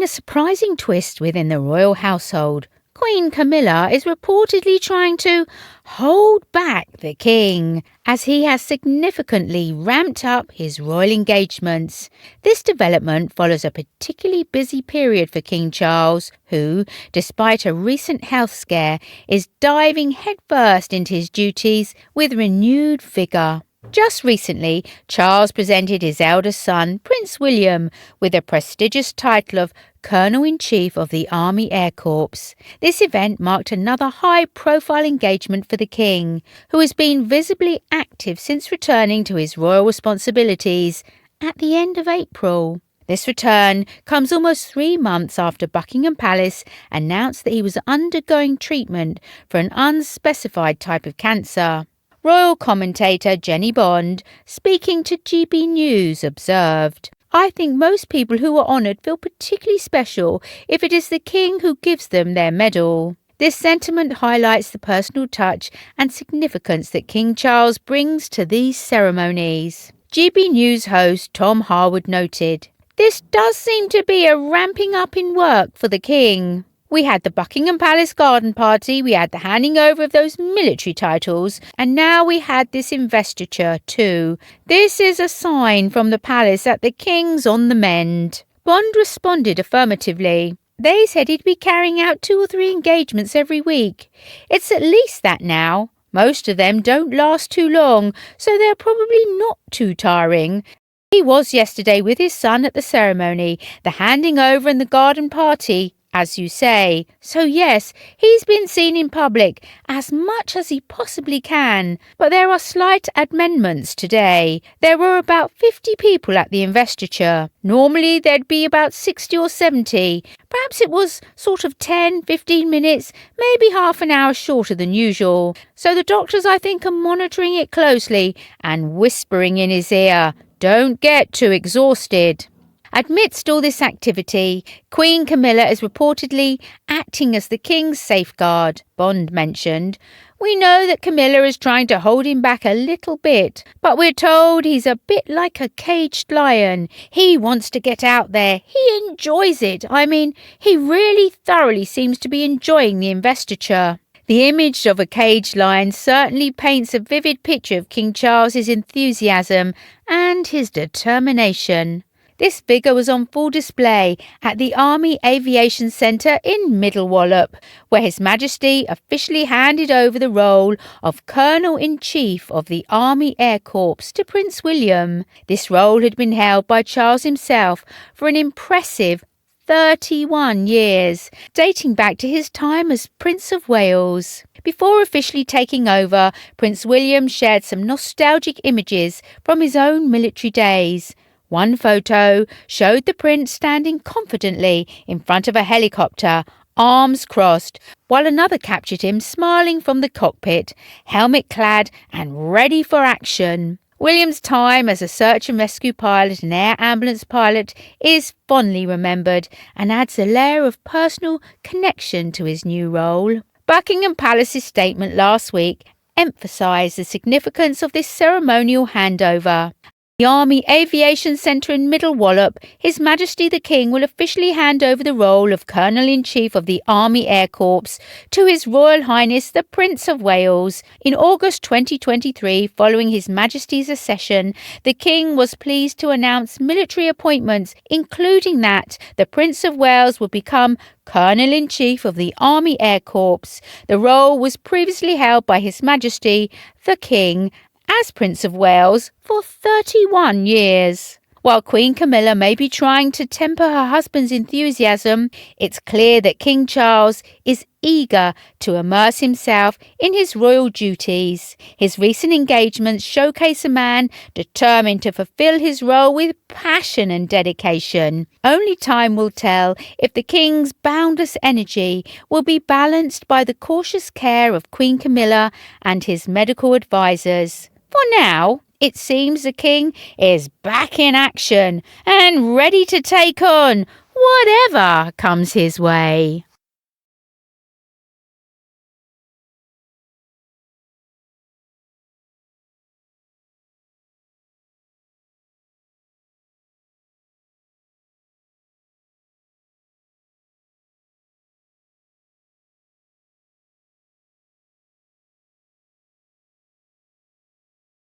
a surprising twist within the royal household. Queen Camilla is reportedly trying to hold back the king as he has significantly ramped up his royal engagements. This development follows a particularly busy period for King Charles, who, despite a recent health scare, is diving headfirst into his duties with renewed vigor. Just recently, Charles presented his eldest son, Prince William, with the prestigious title of Colonel-in-Chief of the Army Air Corps. This event marked another high-profile engagement for the king, who has been visibly active since returning to his royal responsibilities at the end of April. This return comes almost 3 months after Buckingham Palace announced that he was undergoing treatment for an unspecified type of cancer. Royal commentator Jenny Bond, speaking to GB News, observed, "I think most people who are honoured feel particularly special if it is the king who gives them their medal. This sentiment highlights the personal touch and significance that King Charles brings to these ceremonies." GB News host Tom Harwood noted, "This does seem to be a ramping up in work for the king. We had the Buckingham Palace garden party, we had the handing over of those military titles, and now we had this investiture too. This is a sign from the palace that the king's on the mend." Bond responded affirmatively. "They said he'd be carrying out 2 or 3 engagements every week. It's at least that now. Most of them don't last too long, so they're probably not too tiring. He was yesterday with his son at the ceremony, the handing over and the garden party, as you say. So yes, he's been seen in public as much as he possibly can. But there are slight amendments today. There were about 50 people at the investiture. Normally there'd be about 60 or 70. Perhaps it was sort of 10, 15 minutes, maybe half an hour shorter than usual. So the doctors, I think, are monitoring it closely and whispering in his ear, 'Don't get too exhausted.'" Amidst all this activity, Queen Camilla is reportedly acting as the king's safeguard, Bond mentioned. "We know that Camilla is trying to hold him back a little bit, but we're told he's a bit like a caged lion. He wants to get out there. He enjoys it. I mean, he really thoroughly seems to be enjoying the investiture." The image of a caged lion certainly paints a vivid picture of King Charles's enthusiasm and his determination. This vigour was on full display at the Army Aviation Centre in Middle Wallop, where His Majesty officially handed over the role of Colonel-in-Chief of the Army Air Corps to Prince William. This role had been held by Charles himself for an impressive 31 years, dating back to his time as Prince of Wales. Before officially taking over, Prince William shared some nostalgic images from his own military days. One photo showed the prince standing confidently in front of a helicopter, arms crossed, while another captured him smiling from the cockpit, helmet clad and ready for action. William's time as a search and rescue pilot and air ambulance pilot is fondly remembered and adds a layer of personal connection to his new role. Buckingham Palace's statement last week emphasised the significance of this ceremonial handover. The Army Aviation Centre in Middle Wallop, His Majesty the King will officially hand over the role of Colonel-in-Chief of the Army Air Corps to His Royal Highness the Prince of Wales. In August 2023, following His Majesty's accession, the King was pleased to announce military appointments, including that the Prince of Wales would become Colonel-in-Chief of the Army Air Corps. The role was previously held by His Majesty the King as Prince of Wales for 31 years. While Queen Camilla may be trying to temper her husband's enthusiasm, it's clear that King Charles is eager to immerse himself in his royal duties. His recent engagements showcase a man determined to fulfill his role with passion and dedication. Only time will tell if the king's boundless energy will be balanced by the cautious care of Queen Camilla and his medical advisors. For now, it seems the king is back in action and ready to take on whatever comes his way.